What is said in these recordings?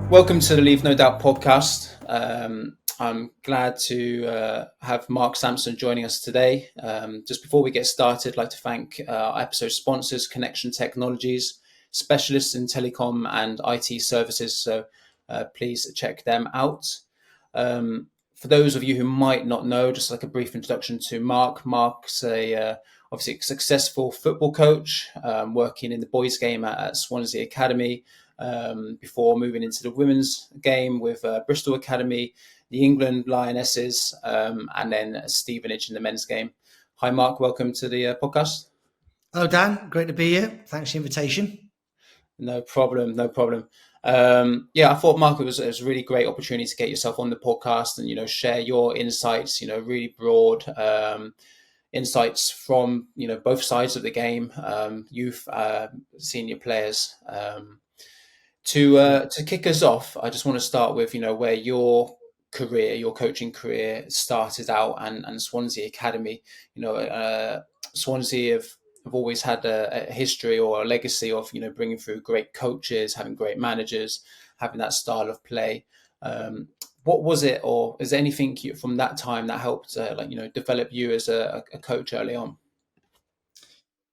Welcome to the Leave No Doubt podcast. I'm glad to have Mark Sampson joining us today. Just before we get started, I'd like to thank our episode sponsors, Connection Technologies, specialists in telecom and IT services. So please check them out. For those of you who might not know, just like a brief introduction to Mark. Mark's obviously a successful football coach, working in the boys' game at Swansea Academy. Before moving into the women's game with Bristol Academy, the England Lionesses, and then Stevenage in the men's game. Hi, Mark. Welcome to the podcast. Hello, Dan. Great to be here. Thanks for the invitation. No problem. No problem. I thought, Mark, it was a really great opportunity to get yourself on the podcast and, share your insights, really broad insights from, both sides of the game, youth, senior players. To kick us off, I just want to start with, where your coaching career started out and Swansea Academy. Swansea have always had a history or a legacy of, bringing through great coaches, having great managers, having that style of play. What was it, or is there anything from that time that helped, develop you as a coach early on?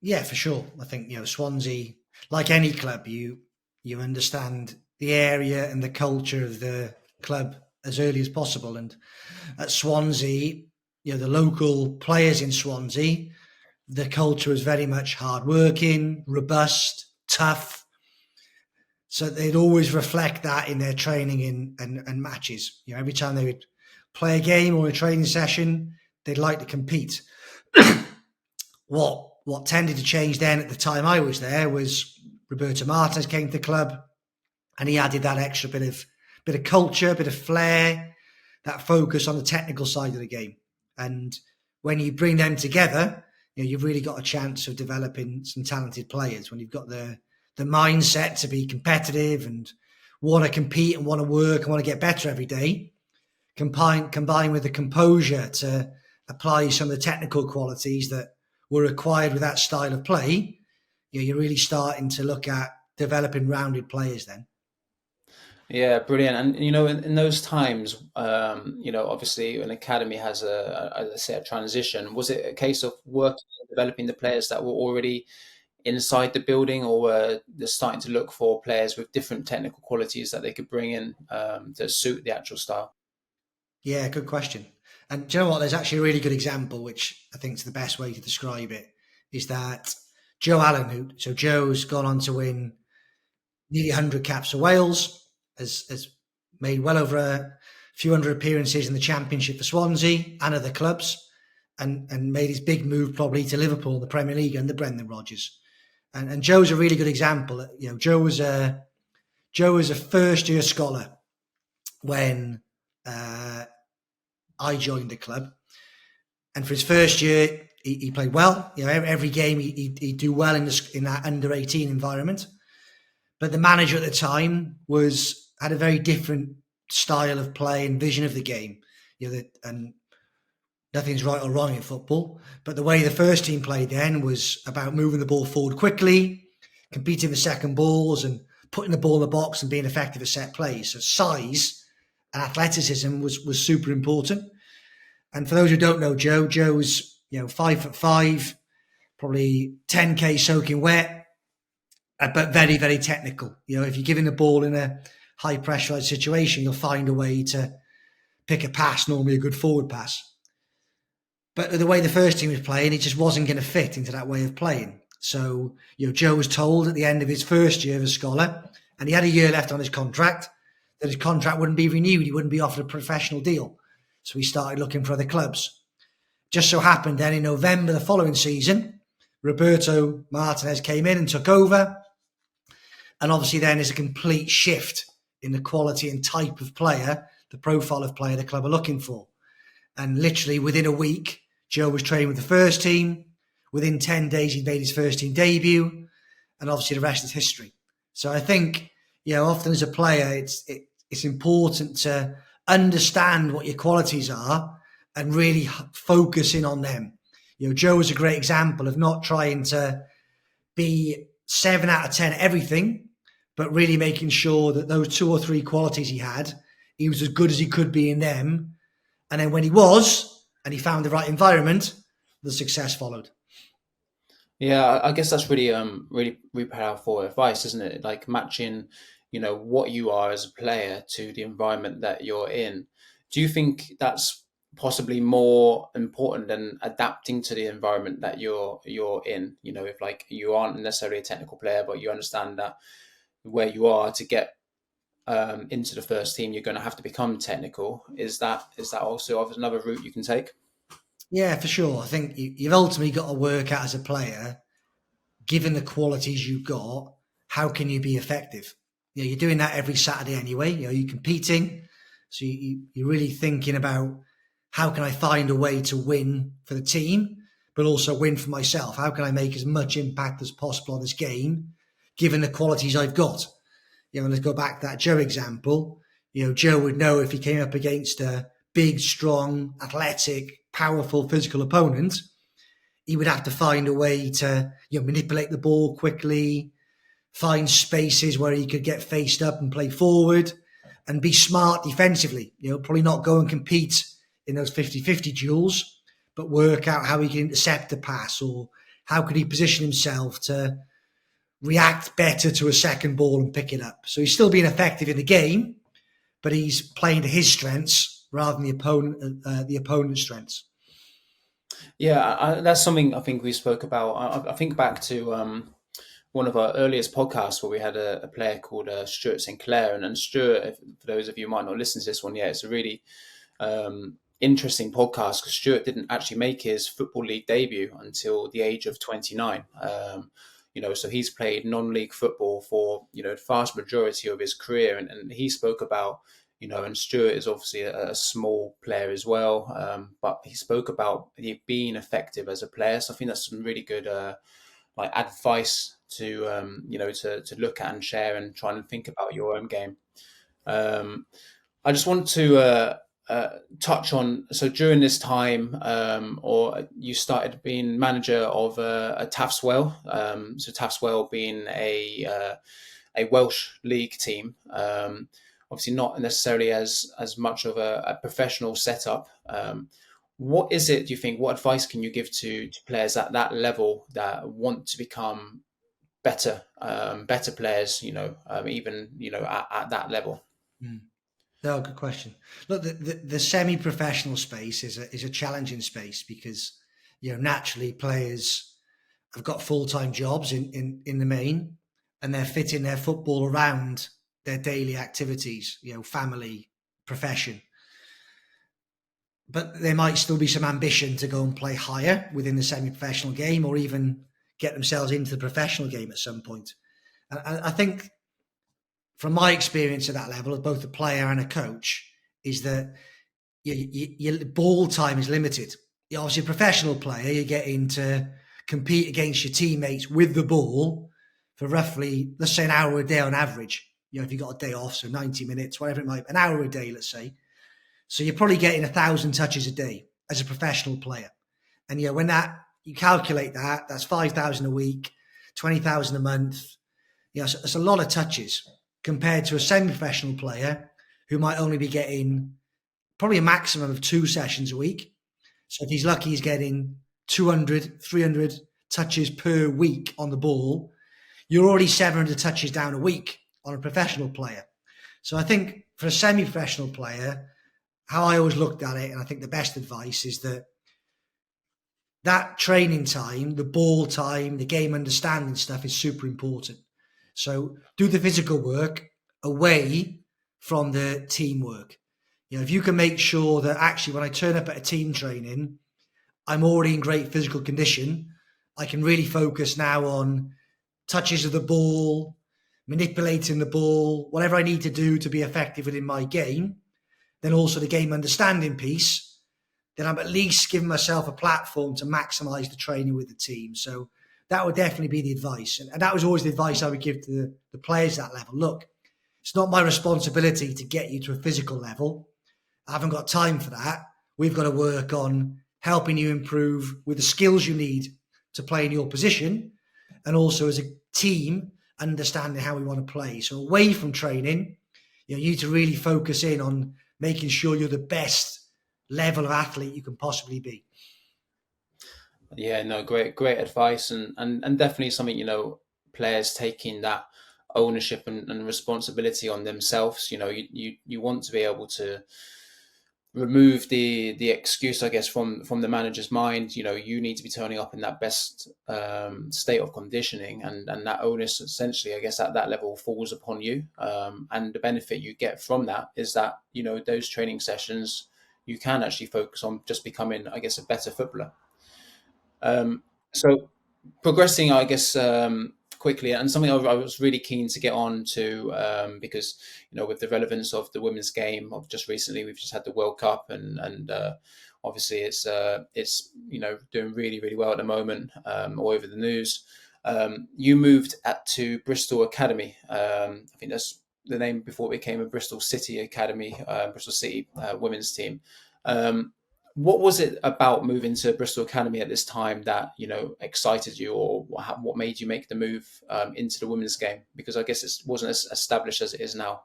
Yeah, for sure. I think, Swansea, like any club, you understand the area and the culture of the club as early as possible. And at Swansea, the local players in Swansea, the culture was very much hardworking, robust, tough. So they'd always reflect that in their training and matches. Every time they would play a game or a training session, they'd like to compete. What tended to change then at the time I was there was Roberto Martinez came to the club, and he added that extra bit of culture, bit of flair, that focus on the technical side of the game. And when you bring them together, you've really got a chance of developing some talented players. When you've got the mindset to be competitive and want to compete and want to work and want to get better every day, combined with the composure to apply some of the technical qualities that were required with that style of play, you're really starting to look at developing rounded players then. Yeah, brilliant. And in those times, obviously an academy has a transition. Was it a case of working and developing the players that were already inside the building, or were they starting to look for players with different technical qualities that they could bring in to suit the actual style? Yeah, good question. And do you know what? There's actually a really good example, which I think is the best way to describe it, is that Joe Allen, Joe's gone on to win nearly 100 caps for Wales, has made well over a few hundred appearances in the Championship for Swansea and other clubs, and made his big move probably to Liverpool, the Premier League under Brendan Rodgers. And Joe's a really good example. Joe was a first year scholar when I joined the club, and for his first year, he played well. Every game he'd do well in that under 18 environment. But the manager at the time had a very different style of play and vision of the game. And nothing's right or wrong in football, but the way the first team played then was about moving the ball forward quickly, competing the second balls, and putting the ball in the box and being effective at set plays. So size and athleticism was super important. And for those who don't know Joe's 5'5", probably 10K soaking wet, but very, very technical. If you're giving the ball in a high pressurized situation, you'll find a way to pick a pass, normally a good forward pass. But the way the first team was playing, it just wasn't going to fit into that way of playing. So, Joe was told at the end of his first year as a scholar, and he had a year left on his contract, that his contract wouldn't be renewed. He wouldn't be offered a professional deal. So he started looking for other clubs. Just so happened then in November the following season, Roberto Martinez came in and took over. And obviously then there's a complete shift in the quality and type of player, the profile of player the club are looking for. And literally within a week, Joe was training with the first team. Within 10 days, he made his first team debut. And obviously the rest is history. So I think, often as a player, it's important to understand what your qualities are and really focus in on them. Joe was a great example of not trying to be 7 out of 10 at everything, but really making sure that those 2 or 3 qualities he was as good as he could be in them. And then when he was, and he found the right environment, the success followed. Yeah, I guess that's really powerful advice, isn't it? Like matching, what you are as a player to the environment that you're in. Do you think that's possibly more important than adapting to the environment that you're in? If like you aren't necessarily a technical player, but you understand that where you are to get into the first team, you're going to have to become technical. Is that also another route you can take? Yeah, for sure. I think you've ultimately got to work out as a player, given the qualities you've got, how can you be effective? You're doing that every Saturday anyway. You're competing. So you're really thinking about how can I find a way to win for the team, but also win for myself? How can I make as much impact as possible on this game, given the qualities I've got? Let's go back to that Joe example. Joe would know if he came up against a big, strong, athletic, powerful, physical opponent, he would have to find a way to manipulate the ball quickly, find spaces where he could get faced up and play forward, and be smart defensively. Probably not go and compete in those 50-50 duels, but work out how he can intercept the pass, or how could he position himself to react better to a second ball and pick it up. So he's still being effective in the game, but he's playing to his strengths rather than the opponent's strengths. Yeah, that's something I think we spoke about. I think back to one of our earliest podcasts where we had a player called Stuart Sinclair. And Stuart, for those of you who might not listen to this one yet, it's a really interesting podcast because Stuart didn't actually make his Football League debut until the age of 29. So he's played non-league football for, the vast majority of his career. And he spoke about, and Stuart is obviously a small player as well, but he spoke about being effective as a player. So I think that's some really good like advice to to look at and share and try and think about your own game. I just want to touch on, so during this time, or you started being manager of a Taftswell, so Taftswell being a Welsh league team, obviously not necessarily as much of a professional setup. What is it, do you think, what advice can you give to players at that level that want to become better players, even, at that level? No, good question. Look, the semi-professional space is a challenging space because, naturally players have got full-time jobs in the main, and they're fitting their football around their daily activities, family, profession. But there might still be some ambition to go and play higher within the semi-professional game, or even get themselves into the professional game at some point. And I think, from my experience at that level, of both a player and a coach, is that your ball time is limited. You're obviously a professional player, you're getting to compete against your teammates with the ball for roughly, let's say, an hour a day on average. If you've got a day off, so 90 minutes, whatever it might be, an hour a day, let's say. So you're probably getting 1,000 touches a day as a professional player. And when you calculate that, that's 5,000 a week, 20,000 a month. So it's a lot of touches compared to a semi-professional player who might only be getting probably a maximum of 2 sessions a week. So if he's lucky, he's getting 200, 300 touches per week on the ball. You're already 700 touches down a week on a professional player. So I think for a semi-professional player, how I always looked at it, and I think the best advice is that training time, the ball time, the game understanding stuff is super important. So do the physical work away from the teamwork. If you can make sure that actually when I turn up at a team training, I'm already in great physical condition, I can really focus now on touches of the ball, manipulating the ball, whatever I need to do to be effective within my game, then also the game understanding piece, then I'm at least giving myself a platform to maximize the training with the team. So that would definitely be the advice. And that was always the advice I would give to the players at that level. Look, it's not my responsibility to get you to a physical level. I haven't got time for that. We've got to work on helping you improve with the skills you need to play in your position, and also as a team, understanding how we want to play. So away from training, you need to really focus in on making sure you're the best level of athlete you can possibly be. Yeah, no, great advice, and definitely something, players taking that ownership and responsibility on themselves. You want to be able to remove the excuse, I guess, from the manager's mind. You need to be turning up in that best state of conditioning, and that onus essentially, I guess, at that level falls upon you. And the benefit you get from that is that those training sessions you can actually focus on just becoming, I guess, a better footballer. So progressing, I guess, quickly, and something I was really keen to get on to, because with the relevance of the women's game of just recently, we've just had the World Cup, and obviously it's doing really really well at the moment, all over the news. You moved to Bristol Academy. I think that's the name before it became a Bristol City Academy, Bristol City women's team. What was it about moving to Bristol Academy at this time that excited you, or what made you make the move into the women's game? Because I guess it wasn't as established as it is now.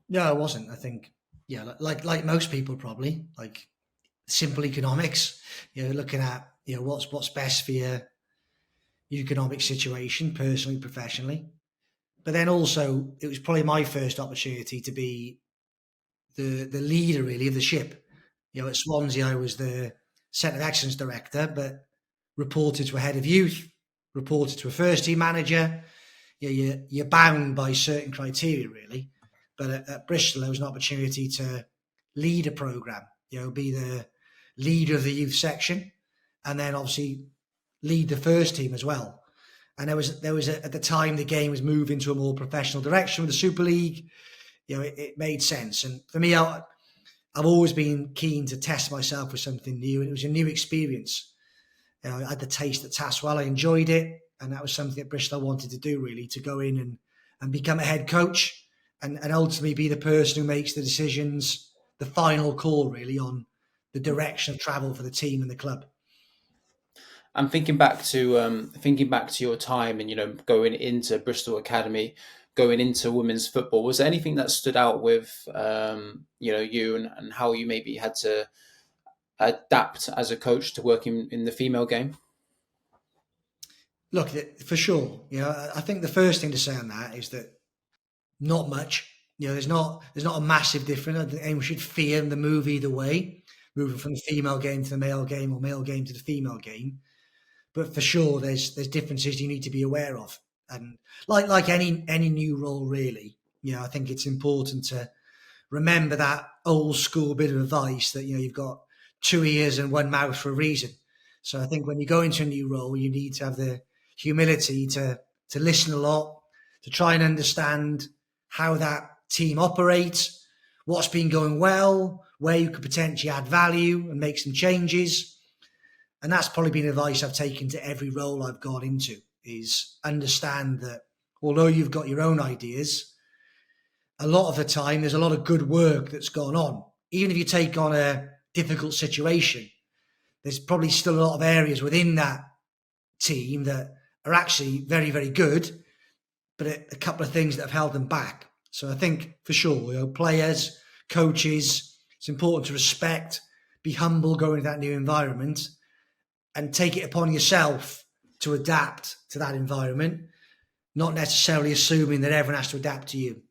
No, it wasn't. I think, yeah, like most people probably, like simple economics. Looking at what's best for your economic situation, personally, professionally. But then also, it was probably my first opportunity to be the leader, really, of the ship. At Swansea, I was the Centre of Excellence Director, but reported to a head of youth, reported to a first team manager. You're bound by certain criteria, really. But at Bristol, there was an opportunity to lead a programme, be the leader of the youth section, and then obviously lead the first team as well. And there was at the time the game was moving to a more professional direction with the Super League. It made sense. And for me, I've always been keen to test myself with something new, and it was a new experience. I had the taste at Taswell. I enjoyed it, and that was something that Bristol wanted to do, really, to go in and become a head coach and ultimately be the person who makes the decisions, the final call, really, on the direction of travel for the team and the club. And thinking back to your time, and going into Bristol Academy, going into women's football, was there anything that stood out with you, and how you maybe had to adapt as a coach to working in the female game? Look, for sure. I think the first thing to say on that is that not much. There's not a massive difference. I don't think anyone should fear the move either way, moving from the female game to the male game, or male game to the female game. But for sure, there's differences you need to be aware of, and like any new role, really. I think it's important to remember that old school bit of advice that you've got 2 ears and 1 mouth for a reason. So I think when you go into a new role, you need to have the humility to listen a lot, to try and understand how that team operates, what's been going well, where you could potentially add value and make some changes. And that's probably been advice I've taken to every role I've got into, is understand that although you've got your own ideas, a lot of the time there's a lot of good work that's gone on. Even if you take on a difficult situation, there's probably still a lot of areas within that team that are actually very, very good, but a couple of things that have held them back. So I think for sure, players, coaches, it's important to respect, be humble going into that new environment, and take it upon yourself to adapt to that environment, not necessarily assuming that everyone has to adapt to you.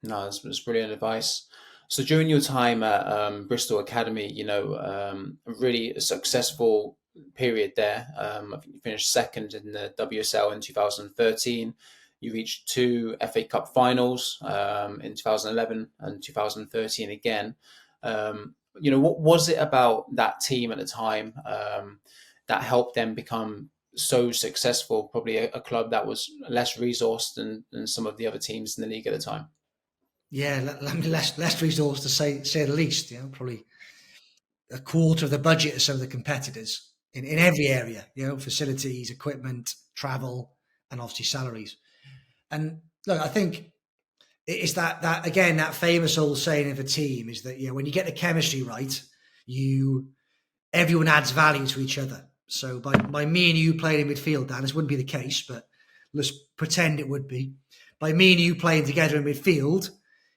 No, that's brilliant advice. So during your time at Bristol Academy, a really successful period there. I think you finished second in the WSL in 2013. You reached 2 FA Cup finals in 2011 and 2013 again. What was it about that team at the time that helped them become so successful? Probably a club that was less resourced than some of the other teams in the league at the time. Yeah, less resource to say the least. Probably a quarter of the budget of some of the competitors in every area. Facilities, equipment, travel, and obviously salaries. And look, I think it's that again, that famous old saying of a team is that when you get the chemistry right, everyone adds value to each other. So by me and you playing in midfield, Dan, this wouldn't be the case, but let's pretend it would be. By me and you playing together in midfield,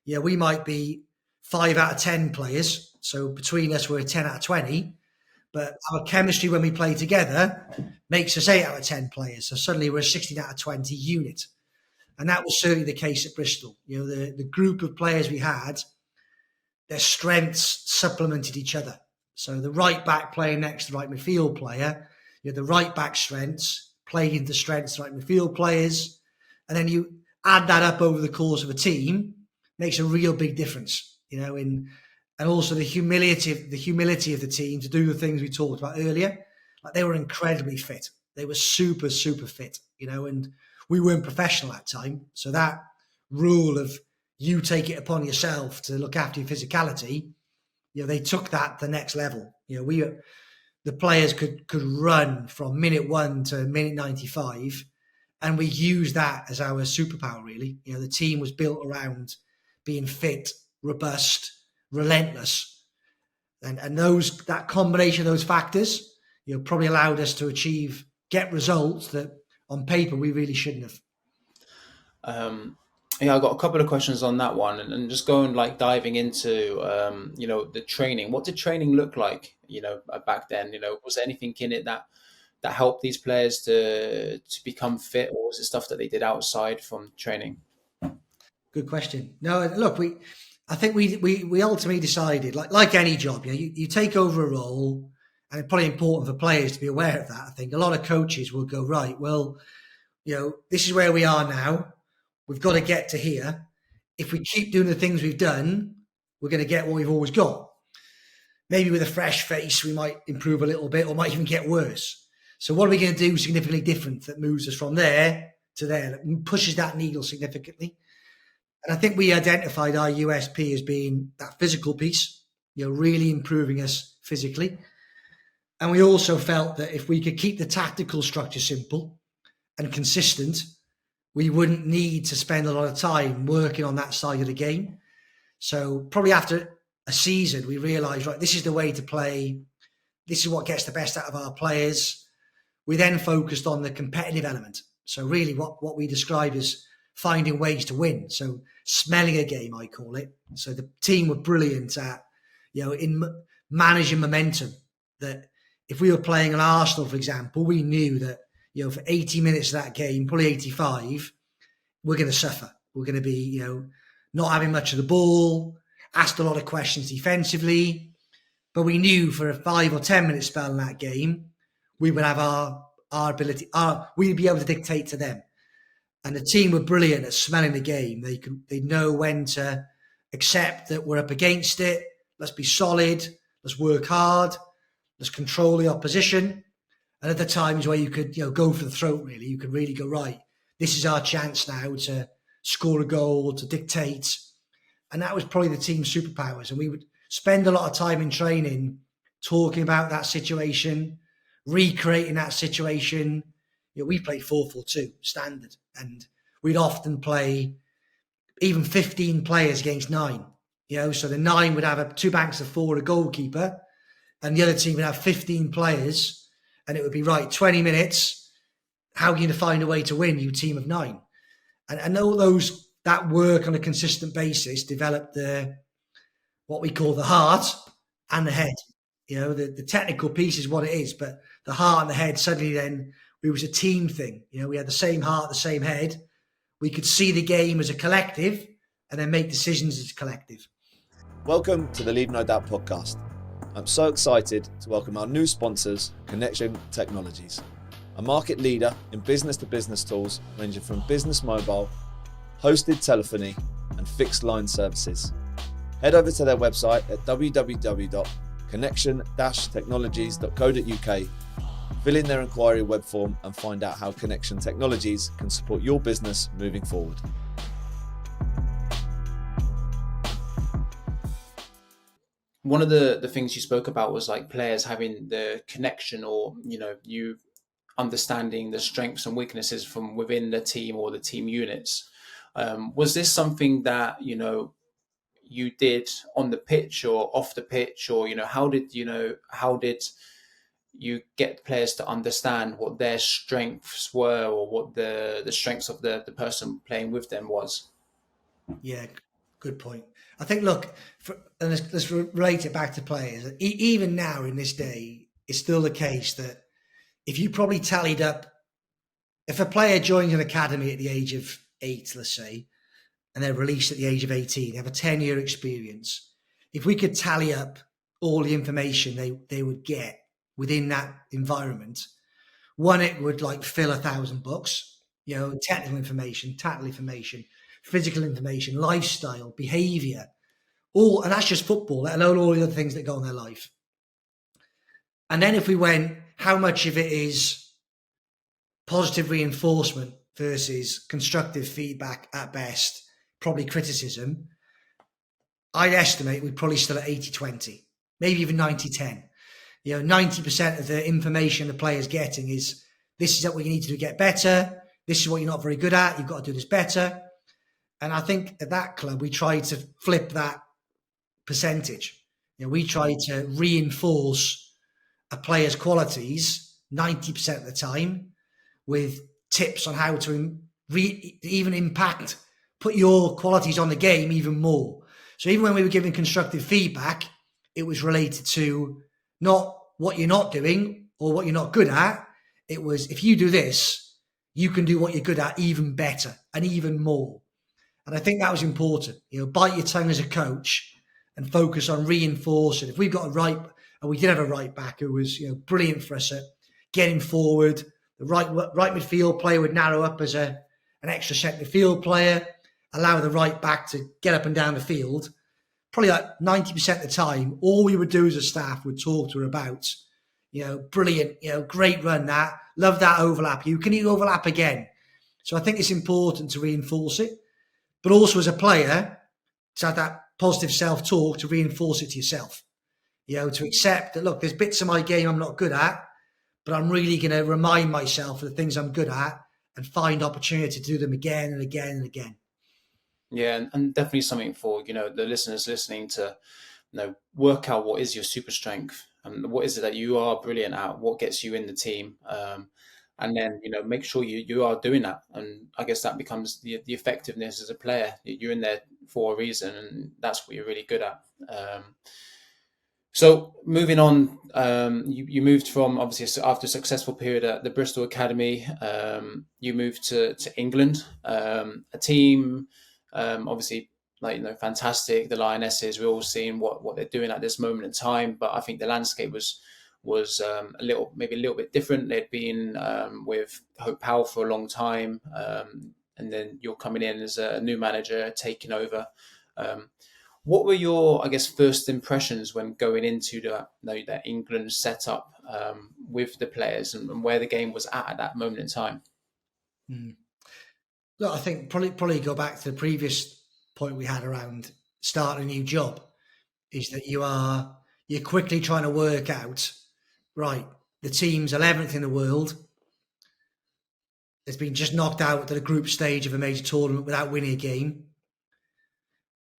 we might be 5 out of 10 players. So between us, we're a 10 out of 20. But our chemistry when we play together makes us 8 out of 10 players. So suddenly we're a 16 out of 20 unit. And that was certainly the case at Bristol. The group of players we had, their strengths supplemented each other. So the right back playing next to the right midfield player, the right back strengths playing into strengths right midfield players. And then you add that up over the course of a team, makes a real big difference, and also the humility of the team to do the things we talked about earlier. Like, they were incredibly fit. They were super, super fit, and we weren't professional at that time. So that rule of you take it upon yourself to look after your physicality, they took that to the next level. The players could run from minute 1 to minute 95, and we used that as our superpower, really. The team was built around being fit, robust, relentless. And that combination of those factors, probably allowed us to get results that on paper we really shouldn't have. I've got a couple of questions on that one, and just going diving into the training. What did training look like back then? Was there anything in it that helped these players to become fit, or was it stuff that they did outside from training? Good question. No, look, I think we ultimately decided, like any job, you take over a role, and it's probably important for players to be aware of that. I think a lot of coaches will go, right, well, this is where we are now. We've got to get to here. If we keep doing the things we've done, we're going to get what we've always got. Maybe with a fresh face, we might improve a little bit, or might even get worse. So what are we going to do significantly different that moves us from there to there, that pushes that needle significantly? And I think we identified our USP as being that physical piece, really improving us physically. And we also felt that if we could keep the tactical structure simple and consistent, we wouldn't need to spend a lot of time working on that side of the game. So probably after a season, we realized, right, this is the way to play. This is what gets the best out of our players. We then focused on the competitive element. So really what we describe as finding ways to win. So smelling a game, I call it. So the team were brilliant at, in managing momentum. That if we were playing an Arsenal, for example, we knew that, for 80 minutes of that game, probably 85, we're going to suffer. We're going to be, not having much of the ball, asked a lot of questions defensively. But we knew for a 5 or 10 minute spell in that game, we would have our ability, we'd be able to dictate to them. And the team were brilliant at smelling the game. They know when to accept that we're up against it. Let's be solid. Let's work hard. Let's control the opposition. And at the times where you could, go for the throat, really, you could really go, right, this is our chance now to score a goal, to dictate. And that was probably the team's superpowers. And we would spend a lot of time in training talking about that situation, recreating that situation. We played 4-4-2 standard, and we'd often play even 15 players against 9. So the 9 would have 2 banks of 4, a goalkeeper, and the other team would have 15 players, and it would be, right, 20 minutes. How are you going to find a way to win, you team of 9? And all that work on a consistent basis developed what we call the heart and the head. The technical piece is what it is, but the heart and the head, suddenly then it was a team thing. We had the same heart, the same head. We could see the game as a collective and then make decisions as a collective. Welcome to the Leave No Doubt podcast. I'm so excited to welcome our new sponsors, Connection Technologies, a market leader in business-to-business tools ranging from business mobile, hosted telephony, and fixed line services. Head over to their website at www.connection-technologies.co.uk, fill in their inquiry web form, and find out how Connection Technologies can support your business moving forward. One of the things you spoke about was players having the connection, or you understanding the strengths and weaknesses from within the team or the team units. Was this something that you did on the pitch or off the pitch, or how did you get players to understand what their strengths were, or what the strengths of the person playing with them was. Yeah, good point. I think, look, and let's relate it back to players. Even now in this day, it's still the case that if you probably tallied up, if a player joins an academy at the age of 8, let's say, and they're released at the age of 18, they have a 10-year experience. If we could tally up all the information they would get within that environment, one, it would like fill 1,000 books, technical information, tactical information, physical information, lifestyle, behavior, and that's just football, let alone all the other things that go on in their life. And then if we went, how much of it is positive reinforcement versus constructive feedback at best, probably criticism, I'd estimate we'd probably still at 80-20, maybe even 90-10. 90% of the information the player's getting is, this is what you need to do to get better. This is what you're not very good at. You've got to do this better. And I think at that club, we tried to flip that percentage. We tried to reinforce a player's qualities 90% of the time with tips on how to even impact, put your qualities on the game even more. So even when we were giving constructive feedback, it was related to not what you're not doing or what you're not good at. It was, if you do this, you can do what you're good at even better and even more. And I think that was important. Bite your tongue as a coach and focus on reinforcing. If we've got a right, and we did have a right back who was brilliant for us at getting forward, the right midfield player would narrow up as an extra centre midfield player, allow the right back to get up and down the field. Probably like 90% of the time, all we would do as a staff would talk to her about, brilliant, great run that, love that overlap. Can you overlap again? So I think it's important to reinforce it, but also as a player, to have that positive self-talk to reinforce it to yourself. To accept that, look, there's bits of my game I'm not good at, but I'm really going to remind myself of the things I'm good at and find opportunity to do them again and again and again. Yeah, and definitely something for the listeners listening to work out what is your super strength and what is it that you are brilliant at, what gets you in the team, and then make sure you are doing that. And I guess that becomes the effectiveness as a player. You're in there for a reason, and that's what you're really good at. So moving on, you moved from, obviously after a successful period at the Bristol Academy, you moved to England, a team. Obviously, fantastic. The Lionesses, we're all seeing what they're doing at this moment in time. But I think the landscape was a little bit different. They'd been with Hope Powell for a long time, and then you're coming in as a new manager, taking over. What were your, I guess, first impressions when going into that England setup with the players and where the game was at that moment in time? Look, I think probably go back to the previous point we had around starting a new job, is that you're quickly trying to work out, right, the team's 11th in the world. It's been just knocked out at the group stage of a major tournament without winning a game.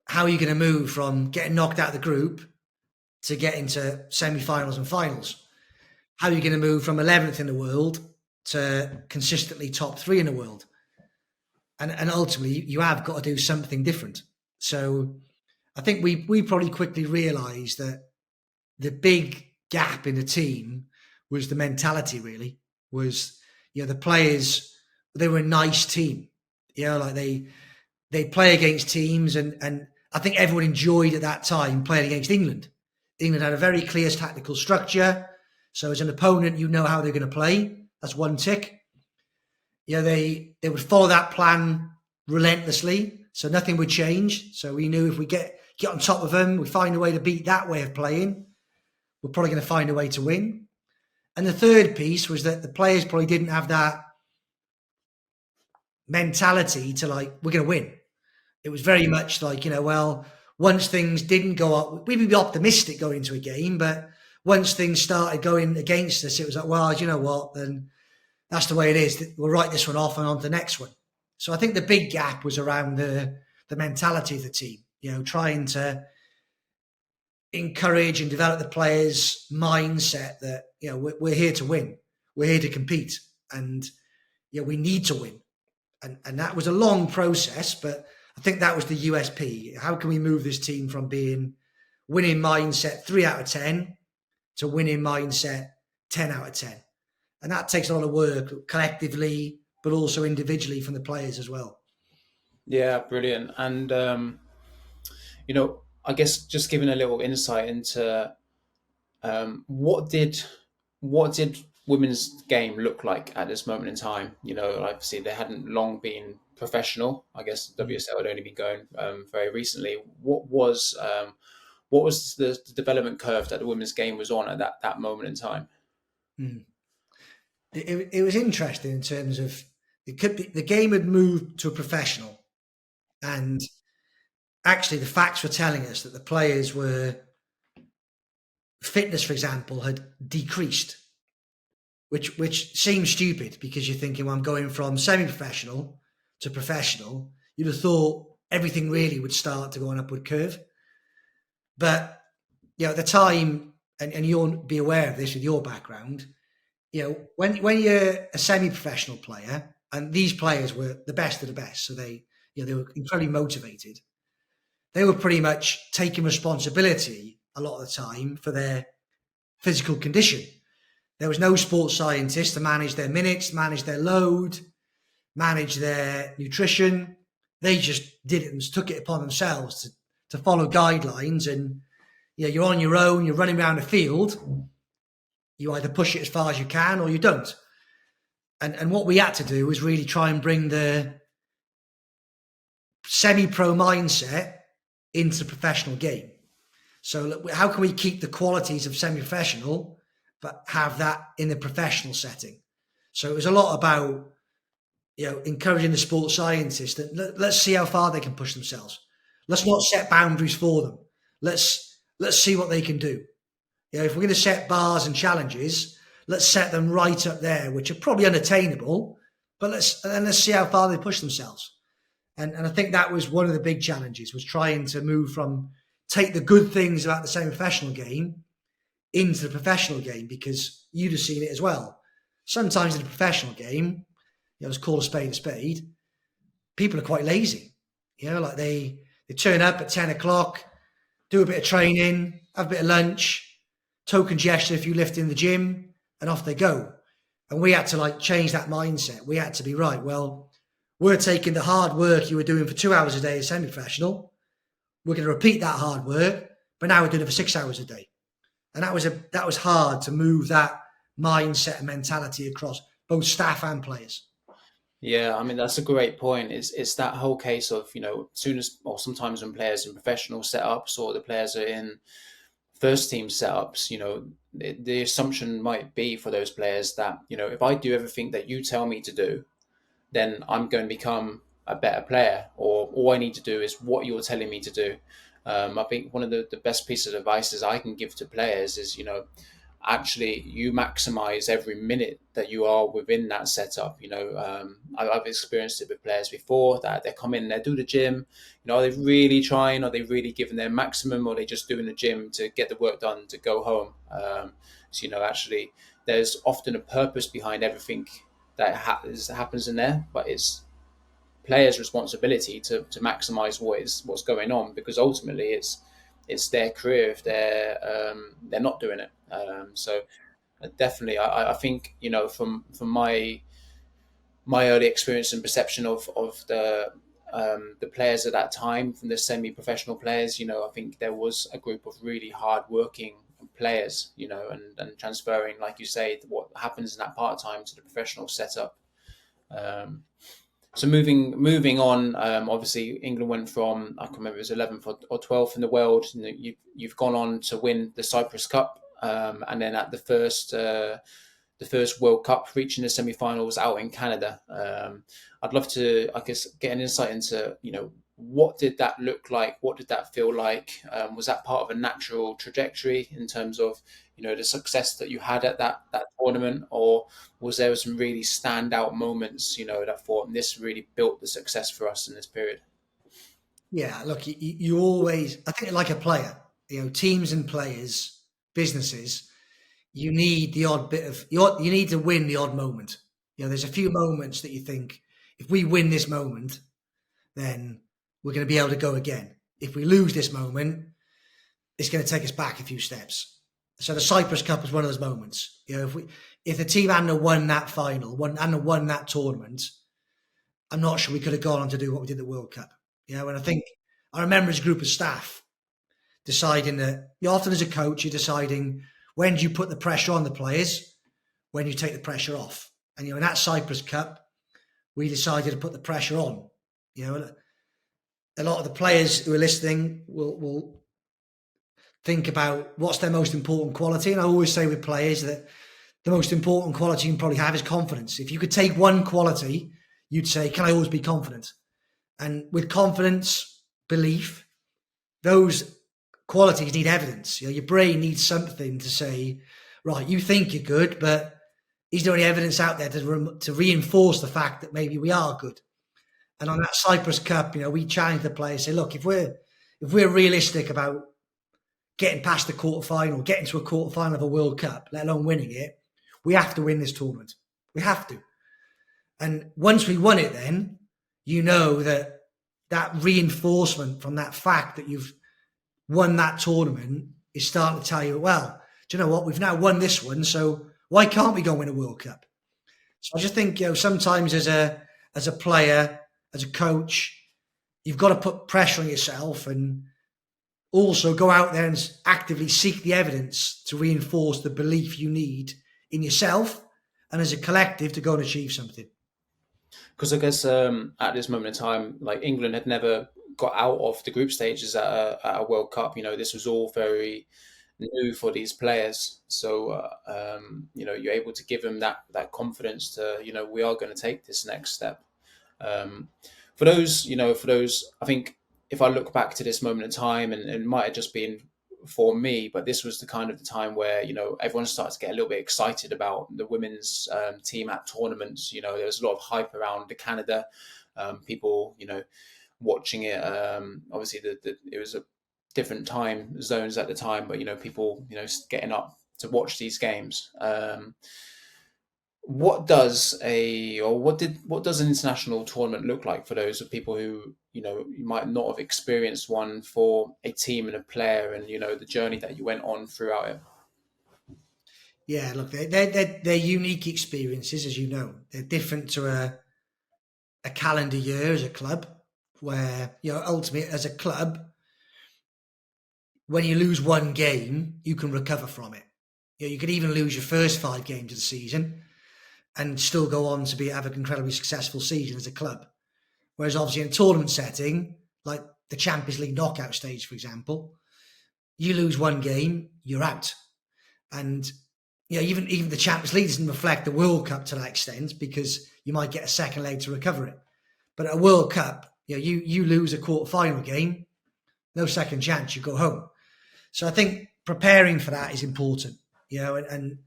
How are you going to move from getting knocked out of the group to getting to semi-finals and finals? How are you going to move from 11th in the world to consistently top 3 in the world? And ultimately, you have got to do something different. So I think we probably quickly realised that the big gap in the team was the mentality, really. Was, the players, they were a nice team. They play against teams, and I think everyone enjoyed at that time playing against England. England had a very clear tactical structure. So as an opponent, you know how they're going to play. That's one tick. They would follow that plan relentlessly, so nothing would change. So we knew if we get on top of them, we find a way to beat that way of playing, we're probably going to find a way to win. And the third piece was that the players probably didn't have that mentality to we're going to win. It was very much once things didn't go up, we'd be optimistic going into a game, but once things started going against us, it was well, you know what, then that's the way it is. We'll write this one off and on to the next one. So I think the big gap was around the mentality of the team, trying to encourage and develop the players' mindset that we're here to win. We're here to compete, and we need to win. And that was a long process, but I think that was the USP. How can we move this team from being winning mindset 3 out of 10 to winning mindset 10 out of 10? And that takes a lot of work collectively, but also individually from the players as well. Yeah, brilliant. And I guess just giving a little insight into what did women's game look like at this moment in time? Obviously they hadn't long been professional. I guess WSL had only been going very recently. What was the development curve that the women's game was on at that moment in time? It was interesting in terms of the game had moved to a professional, and actually the facts were telling us that the players were fitness, for example, had decreased, which seems stupid because you're thinking, well, I'm going from semi-professional to professional. You'd have thought everything really would start to go on upward curve. But at the time, and you'll be aware of this with your background, when you're a semi-professional player, and these players were the best of the best, so they were incredibly motivated. They were pretty much taking responsibility a lot of the time for their physical condition. There was no sports scientist to manage their minutes, manage their load, manage their nutrition. They just did it and took it upon themselves to follow guidelines. And you're on your own, you're running around the field. You either push it as far as you can or you don't. And what we had to do was really try and bring the semi-pro mindset into the professional game. So how can we keep the qualities of semi-professional, but have that in the professional setting? So it was a lot about, encouraging the sports scientists that let's see how far they can push themselves. Let's not set boundaries for them. Let's see what they can do. If we're going to set bars and challenges, let's set them right up there, which are probably unattainable, but let's see how far they push themselves. And I think that was one of the big challenges, was trying to move from take the good things about the semi-professional game into the professional game, because you'd have seen it as well. Sometimes in a professional game, let's call a spade, people are quite lazy. Like they turn up at 10 o'clock, do a bit of training, have a bit of lunch, token gesture if you lift in the gym, and off they go. And we had to change that mindset. We had to be right. Well, we're taking the hard work you were doing for 2 hours a day as semi-professional. We're going to repeat that hard work, but now we're doing it for 6 hours a day. And that was hard to move that mindset and mentality across both staff and players. Yeah, I mean, that's a great point. It's that whole case of, soon as, or sometimes when players in professional setups or the players are in first team setups, the assumption might be for those players that, if I do everything that you tell me to do, then I'm going to become a better player, or all I need to do is what you're telling me to do. I think one of the best pieces of advice I can give to players is, actually you maximize every minute that you are within that setup. I've experienced it with players before that they come in, they do the gym, are they really trying, are they really giving their maximum, or are they just doing the gym to get the work done to go home? Actually there's often a purpose behind everything that happens in there, but it's players' responsibility to maximize what's going on, because ultimately it's their career if they're not doing it. So definitely, I think from my early experience and perception of the players at that time, from the semi-professional players, I think there was a group of really hard-working players, and transferring, like you say, what happens in that part-time to the professional setup. So moving on, obviously England went from, I can't remember, it was 11th or 12th in the world. You've gone on to win the Cyprus Cup, and then at the first World Cup, reaching the semi-finals out in Canada. I'd love to, I guess, get an insight into, what did that look like? What did that feel like? Was that part of a natural trajectory in terms of, the success that you had at that tournament, or was there some really standout moments, that thought this really built the success for us in this period? Yeah, look, you always, I think like a player, teams and players, businesses, you need the odd bit of you need to win the odd moment. There's a few moments that you think, if we win this moment, then we're going to be able to go again. If we lose this moment, it's going to take us back a few steps. So the Cyprus Cup was one of those moments. If the team hadn't won that final, hadn't won that tournament, I'm not sure we could have gone on to do what we did at the World Cup. And I remember as a group of staff deciding that, often as a coach, you're deciding when do you put the pressure on the players, when you take the pressure off. And in that Cyprus Cup, we decided to put the pressure on. A lot of the players who are listening will think about what's their most important quality. And I always say with players that the most important quality you can probably have is confidence. If you could take one quality, you'd say, can I always be confident? And with confidence, belief, those qualities need evidence. Your brain needs something to say, right, you think you're good, but is there any evidence out there to reinforce the fact that maybe we are good? And on that Cyprus Cup, we challenge the players, say, look, if we're realistic about getting past the quarterfinal, getting to a quarterfinal of a World Cup, let alone winning it, we have to win this tournament. We have to. And once we won it, then that reinforcement from that fact that you've won that tournament is starting to tell you, well, do you know what? We've now won this one, so why can't we go win a World Cup? So I just think, sometimes as a player, as a coach, you've got to put pressure on yourself and also go out there and actively seek the evidence to reinforce the belief you need in yourself and as a collective to go and achieve something. Because I guess at this moment in time, like England had never got out of the group stages at a World Cup. This was all very new for these players. So, you're able to give them that confidence to, we are going to take this next step. For those, I think if I look back to this moment in time, and it might have just been for me, but this was the kind of the time where, everyone started to get a little bit excited about the women's team at tournaments. There was a lot of hype around the Canada, people, watching it. Obviously, it was a different time zones at the time, but people getting up to watch these games. What does an international tournament look like for those of people who you might not have experienced one, for a team and a player, and the journey that you went on throughout it? Yeah, look, they're unique experiences, as you know. They're different to a calendar year as a club, where ultimately as a club, when you lose one game, you can recover from it. You could even lose your first 5 games of the season and still go on to have an incredibly successful season as a club. Whereas obviously in a tournament setting, like the Champions League knockout stage, for example, you lose one game, you're out. And even the Champions League doesn't reflect the World Cup to that extent, because you might get a second leg to recover it. But at a World Cup, you lose a quarter-final game, no second chance, you go home. So I think preparing for that is important, and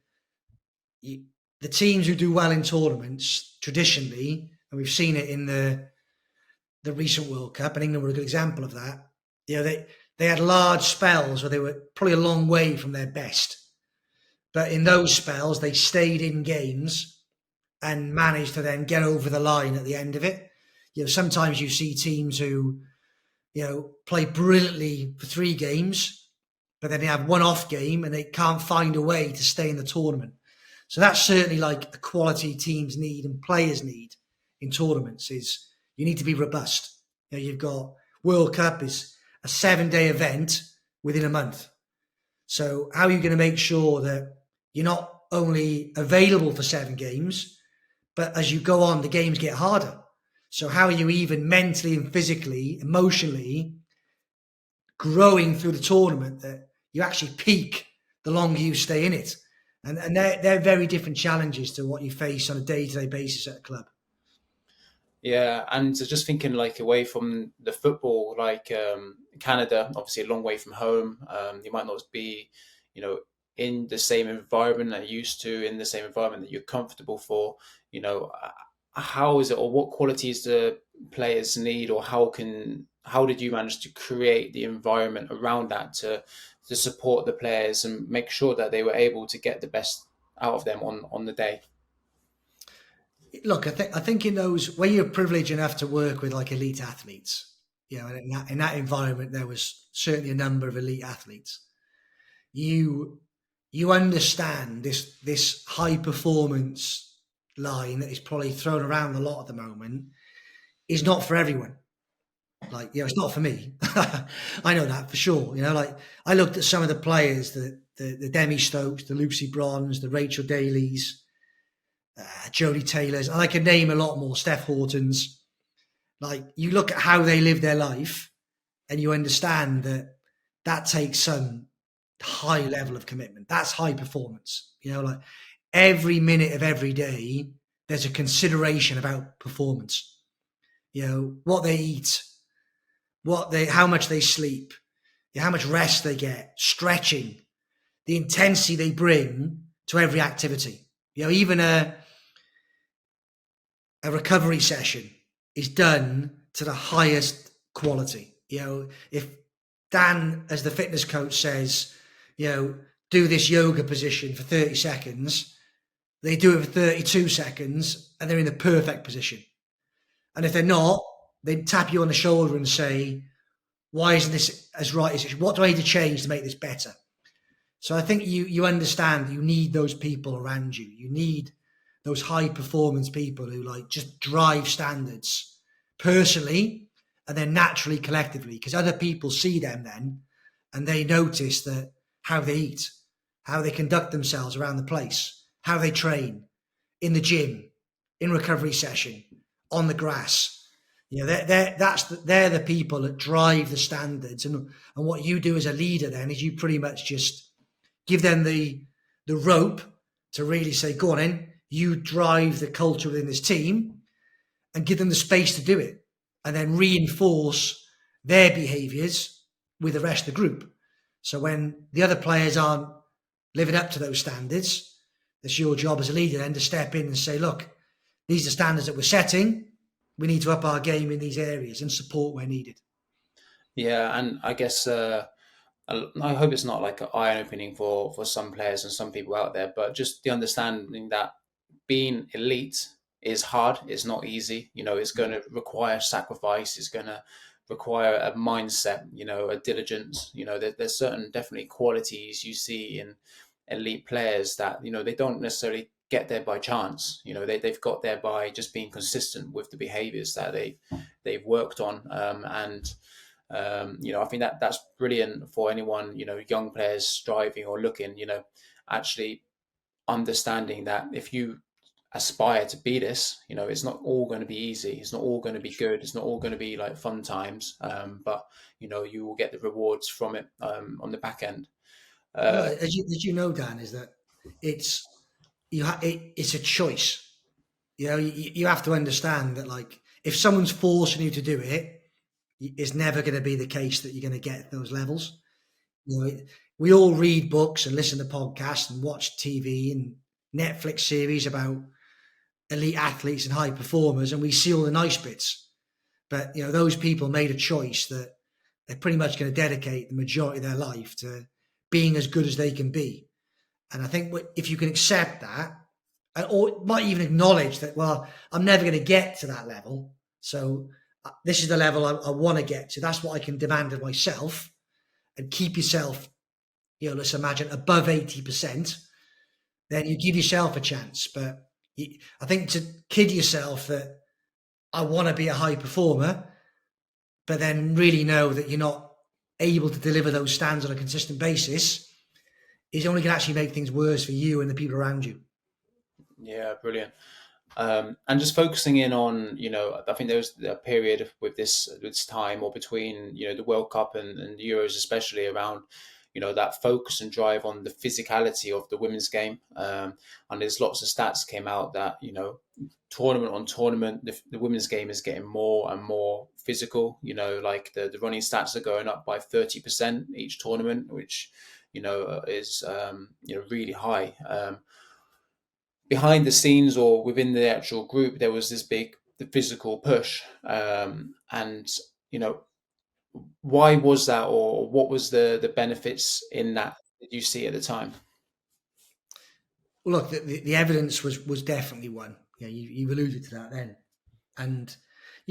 the teams who do well in tournaments traditionally, and we've seen it in the recent World Cup, and England were a good example of that. They had large spells where they were probably a long way from their best, but in those spells they stayed in games and managed to then get over the line at the end of it. Sometimes you see teams who play brilliantly for 3 games, but then they have one off game and they can't find a way to stay in the tournament. So that's certainly like a quality teams need and players need in tournaments, is you need to be robust. You've got World Cup is a 7-day event within a month. So how are you going to make sure that you're not only available for 7 games, but as you go on, the games get harder? So how are you even mentally and physically, emotionally growing through the tournament that you actually peak the longer you stay in it? And they're very different challenges to what you face on a day-to-day basis at a club. Yeah, and so just thinking like away from the football, like Canada, obviously a long way from home. You might not be, in the same environment that you're used to, in the same environment that you're comfortable for. How is it, or what qualities do players need, or how can how did you manage to create the environment around that to support the players and make sure that they were able to get the best out of them on the day? Look, I think in those when you're privileged enough to work with like elite athletes, and in that environment there was certainly a number of elite athletes. You you understand this high performance line that is probably thrown around a lot at the moment is not for everyone. Like, it's not for me. I know that for sure. Like I looked at some of the players, the Demi Stokes, the Lucy Bronze, the Rachel Dailies, Jodie Taylors, and I could name a lot more, Steph Hortons. Like, you look at how they live their life and you understand that that takes some high level of commitment. That's high performance. Like every minute of every day, there's a consideration about performance. What they eat, how much they sleep, how much rest they get, stretching, the intensity they bring to every activity. Even a recovery session is done to the highest quality. If Dan, as the fitness coach, says, do this yoga position for 30 seconds, they do it for 32 seconds and they're in the perfect position. And if they're not, they tap you on the shoulder and say, why isn't this as right as it should? What do I need to change to make this better? So I think you understand you need those people around you. You need those high performance people who like just drive standards personally and then naturally collectively, because other people see them then and they notice that how they eat, how they conduct themselves around the place, how they train in the gym, in recovery session, on the grass. They're the people that drive the standards, and what you do as a leader then is you pretty much just give them the rope to really say, go on in, you drive the culture within this team, and give them the space to do it, and then reinforce their behaviours with the rest of the group. So when the other players aren't living up to those standards, it's your job as a leader then to step in and say, look, these are standards that we're setting. We need to up our game in these areas and support where needed. Yeah, and I guess I hope it's not like an eye-opening for some players and some people out there, but just the understanding that being elite is hard. It's not easy. It's going to require sacrifice. It's going to require a mindset. A diligence. There's certain definitely qualities you see in elite players that they don't necessarily get there by chance. They've got there by just being consistent with the behaviors that they've worked on, and I think that's brilliant for anyone, young players striving or looking, actually understanding that if you aspire to be this, it's not all going to be easy. It's not all going to be good. It's not all going to be like fun times. But you will get the rewards from it on the back end. As you know, Dan, is that it's it's a choice. You have to understand that, like, if someone's forcing you to do it, it's never going to be the case that you're going to get those levels. We all read books and listen to podcasts and watch TV and Netflix series about elite athletes and high performers, and we see all the nice bits. But those people made a choice that they're pretty much going to dedicate the majority of their life to being as good as they can be. And I think if you can accept that, or might even acknowledge that, well, I'm never going to get to that level, so this is the level I want to get to. That's what I can demand of myself, and keep yourself, let's imagine above 80%. Then you give yourself a chance. But I think to kid yourself that I want to be a high performer, but then really know that you're not able to deliver those stands on a consistent basis, is only going to actually make things worse for you and the people around you. Yeah, brilliant. And just focusing in on, I think there was a period with this time, or between, the World Cup and the Euros, especially around, that focus and drive on the physicality of the women's game. And there's lots of stats came out that, tournament on tournament, the women's game is getting more and more physical. Like the running stats are going up by 30% each tournament, which, is, really high. Behind the scenes or within the actual group, there was this big the physical push, and why was that, or what was the benefits in that you see at the time? Well, look, the evidence was definitely one. You've alluded to that then. And,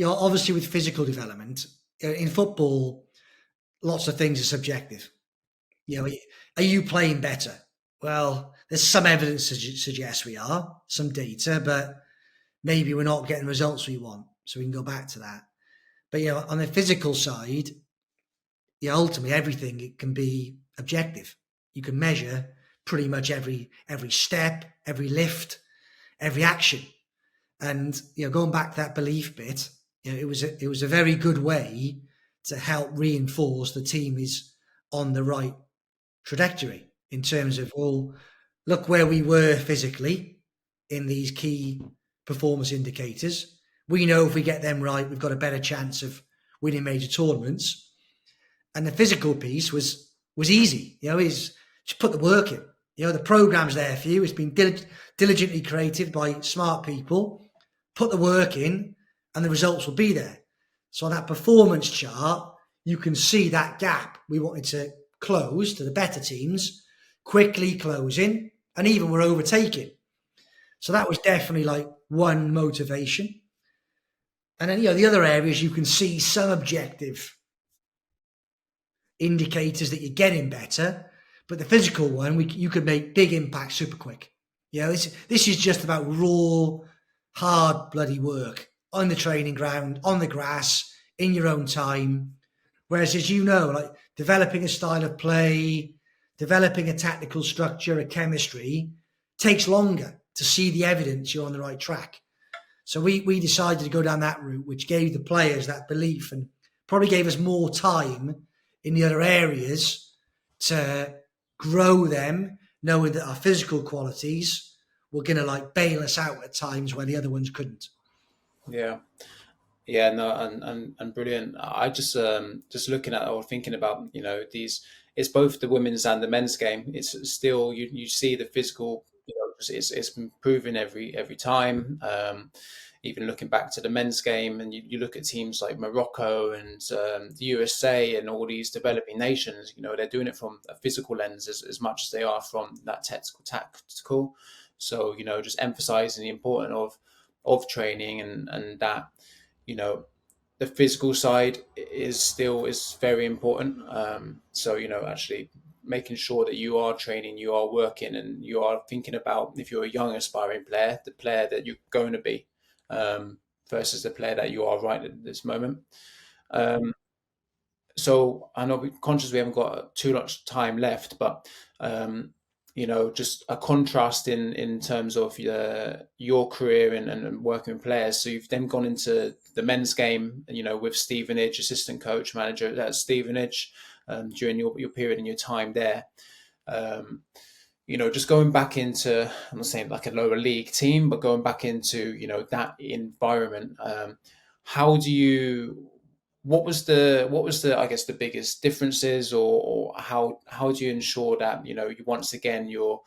obviously with physical development, in football, lots of things are subjective. Are you playing better? Well, there's some evidence to suggest we are, some data, but maybe we're not getting results we want. So we can go back to that. But, on the physical side, ultimately everything, it can be objective. You can measure pretty much every step, every lift, every action. And, going back to that belief bit, it was a very good way to help reinforce the team is on the right trajectory in terms of, well, look where we were physically in these key performance indicators. We know if we get them right, we've got a better chance of winning major tournaments. And the physical piece was easy. Is just put the work in. The program's there for you. It's been diligently created by smart people. Put the work in, and the results will be there. So on that performance chart, you can see that gap we wanted to close to the better teams, quickly closing, and even we're overtaking. So that was definitely like one motivation. And then, the other areas, you can see some objective indicators that you're getting better, but the physical one, you could make big impact super quick. This is just about raw, hard bloody work on the training ground, on the grass, in your own time. Whereas, as like developing a style of play, developing a tactical structure, a chemistry, takes longer to see the evidence you're on the right track. So we decided to go down that route, which gave the players that belief and probably gave us more time in the other areas to grow them, knowing that our physical qualities were going to bail us out at times where the other ones couldn't. No, and brilliant. I just looking at or thinking about these. It's both the women's and the men's game. It's still you see the physical. It's improving every time. Even looking back to the men's game, and you look at teams like Morocco and the USA and all these developing nations. They're doing it from a physical lens as much as they are from that tactical. So just emphasizing the importance of training and that. The physical side is very important. So actually making sure that you are training, you are working, and you are thinking about, if you're a young aspiring player, the player that you're going to be, versus the player that you are right at this moment. So I know we're conscious we haven't got too much time left, but just a contrast in terms of your career and working with players. So you've then gone into the men's game, with Stevenage, assistant coach, manager at Stevenage, during your period and your time there. Just going back into, I'm not saying like a lower league team, but going back into, that environment. What was the I guess the biggest differences, or how do you ensure that once again you're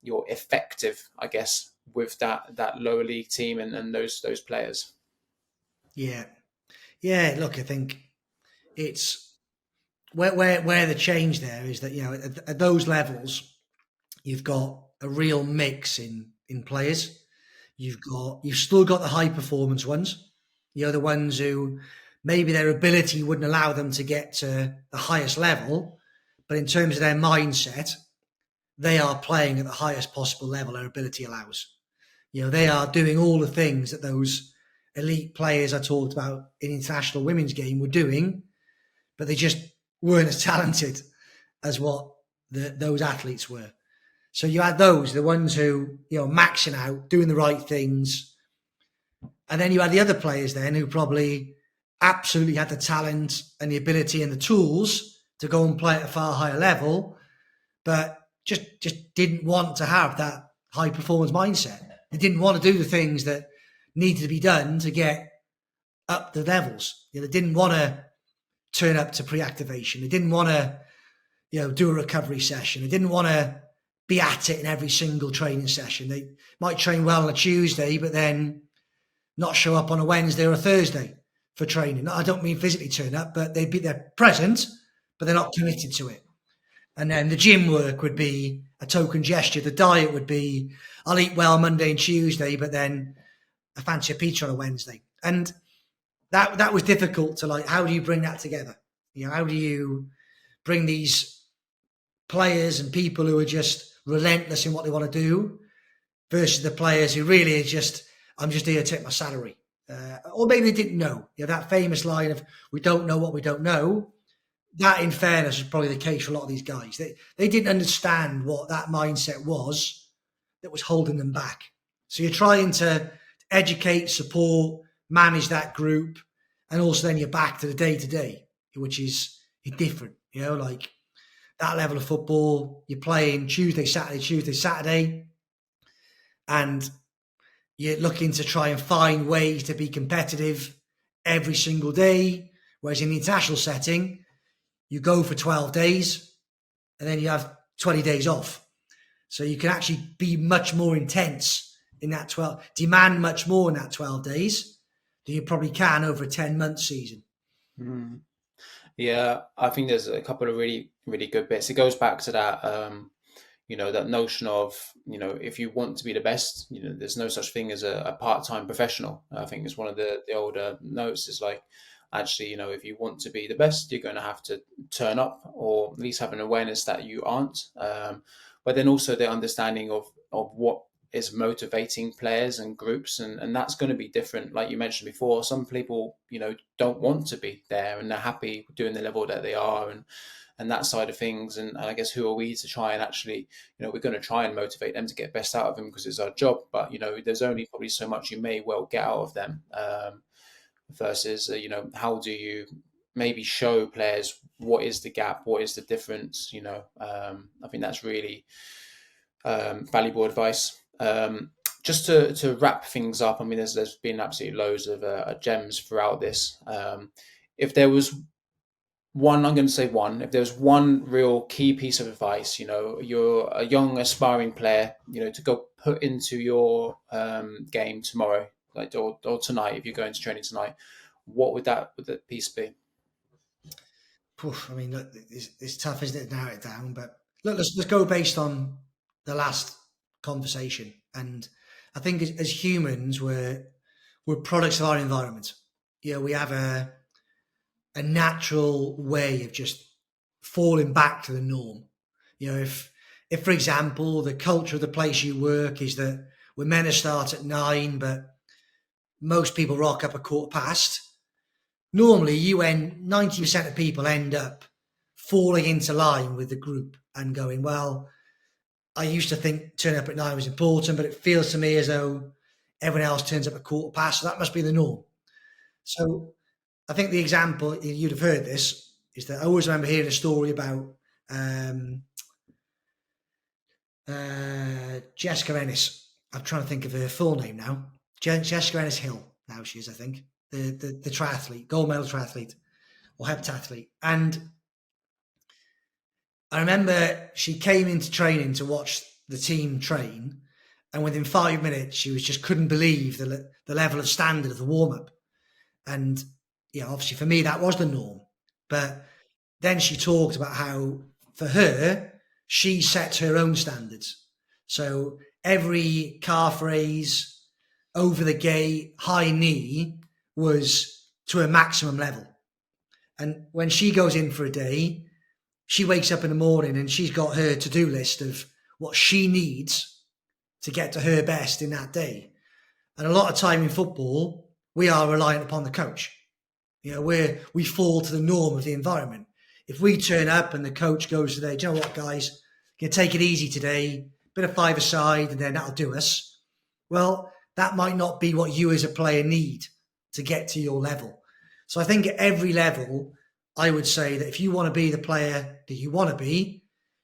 effective, I guess, with that lower league team and those players? Look, I think it's where the change there is that at those levels you've got a real mix in players. You've still got the high performance ones, the ones who maybe their ability wouldn't allow them to get to the highest level, but in terms of their mindset, they are playing at the highest possible level their ability allows. They are doing all the things that those elite players I talked about in international women's game were doing, but they just weren't as talented as what those athletes were. So you had the ones who, maxing out, doing the right things. And then you had the other players then who probably absolutely had the talent and the ability and the tools to go and play at a far higher level, but just didn't want to have that high performance mindset. They didn't want to do the things that needed to be done to get up the levels. They didn't want to turn up to pre-activation. They didn't want to, do a recovery session. They didn't want to be at it in every single training session. They might train well on a Tuesday, but then not show up on a Wednesday or a Thursday for training. I don't mean physically turn up, but they're present, but they're not committed to it. And then the gym work would be a token gesture. The diet would be, I'll eat well Monday and Tuesday, but then I fancy a pizza on a Wednesday. And that was difficult to, like, how do you bring that together? How do you bring these players and people who are just relentless in what they want to do versus the players who really are just, I'm just here to take my salary. Or maybe they didn't know. That famous line of, we don't know what we don't know. That, in fairness, is probably the case for a lot of these guys. They didn't understand what that mindset was that was holding them back. So you're trying to educate, support, manage that group, and also then you're back to the day-to-day, which is different. Like that level of football, you're playing Tuesday, Saturday, and you're looking to try and find ways to be competitive every single day. Whereas in the international setting, you go for 12 days and then you have 20 days off. So you can actually be much more intense in that 12, demand much more in that 12 days than you probably can over a 10-month season. Mm. Yeah, I think there's a couple of really, really good bits. It goes back to that, that notion of, if you want to be the best, there's no such thing as a part-time professional. I think it's one of the older notes is like, actually, if you want to be the best, you're going to have to turn up, or at least have an awareness that you aren't. But then also the understanding of what is motivating players and groups, and that's going to be different. Like you mentioned before, some people, don't want to be there and they're happy doing the level that they are, and that side of things. And I guess who are we to try and actually, we're going to try and motivate them to get best out of them because it's our job. But, there's only probably so much you may well get out of them. Versus, how do you maybe show players what is the gap, what is the difference? I think that's really valuable advice. Just to wrap things up, I mean, there's been absolutely loads of gems throughout this. If there was one, I'm going to say one, if there's one real key piece of advice, you're a young aspiring player, to go put into your game tomorrow, like or tonight, if you're going to training tonight, what would that piece be? I mean, look, it's tough, isn't it, to narrow it down? But look, let's go based on the last conversation. And I think as humans, we're products of our environment. We have a natural way of just falling back to the norm. If for example, the culture of the place you work is that we're meant to start at 9, but most people rock up a 15:15. Normally, 90% of people end up falling into line with the group and going, well, I used to think turning up at 9 was important, but it feels to me as though everyone else turns up at 15:15, so that must be the norm. So I think the example, you'd have heard this, is that I always remember hearing a story about Jessica Ennis. I'm trying to think of her full name now. Jessica Ennis Hill, now she is, I think, the triathlete, gold medal triathlete or heptathlete. And I remember she came into training to watch the team train, and within 5 minutes, she just couldn't believe the level of standard of the warm-up. And obviously for me, that was the norm. But then she talked about how, for her, she sets her own standards. So every calf raise, over the gate, high knee was to a maximum level. And when she goes in for a day, she wakes up in the morning and she's got her to-do list of what she needs to get to her best in that day. And a lot of time in football, we are reliant upon the coach. We fall to the norm of the environment. If we turn up and the coach goes today, do you know what, guys, you take it easy today, bit of five-a-side, and then that'll do us. Well, that might not be what you as a player need to get to your level. So I think at every level, I would say that if you want to be the player that you want to be,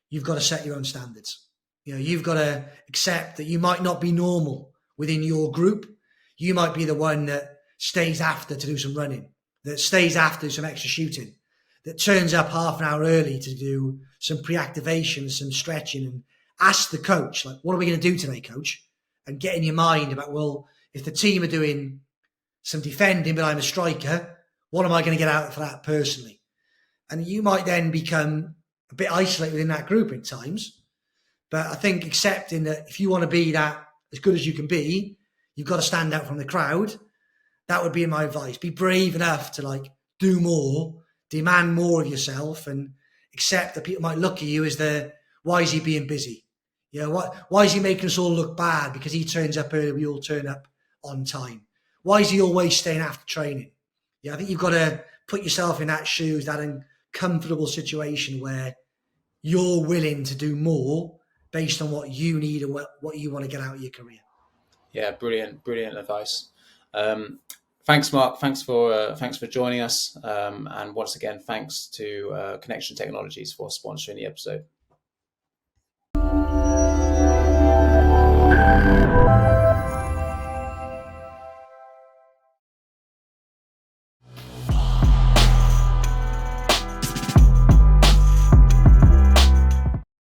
you've got to set your own standards. You've got to accept that you might not be normal within your group. You might be the one that stays after to do some running, that stays after some extra shooting, that turns up half an hour early to do some pre-activation, some stretching, and ask the coach, like, what are we going to do today, coach? And get in your mind about, well, if the team are doing some defending, but I'm a striker, What am I going to get out of that personally? And you might then become a bit isolated within that group at times. But I think accepting that if you want to be that as good as you can be, you've got to stand out from the crowd. That would be my advice. Be brave enough to like do more, demand more of yourself, and accept that people might look at you as why is he being busy? You know, why is he making us all look bad because he turns up early, we all turn up on time? Why is he always staying after training? Yeah, I think you've got to put yourself in that shoes, that uncomfortable situation where you're willing to do more based on what you need and what you want to get out of your career. Yeah, brilliant advice. Thanks, Mark. Thanks for joining us. And once again, thanks to Connection Technologies for sponsoring the episode.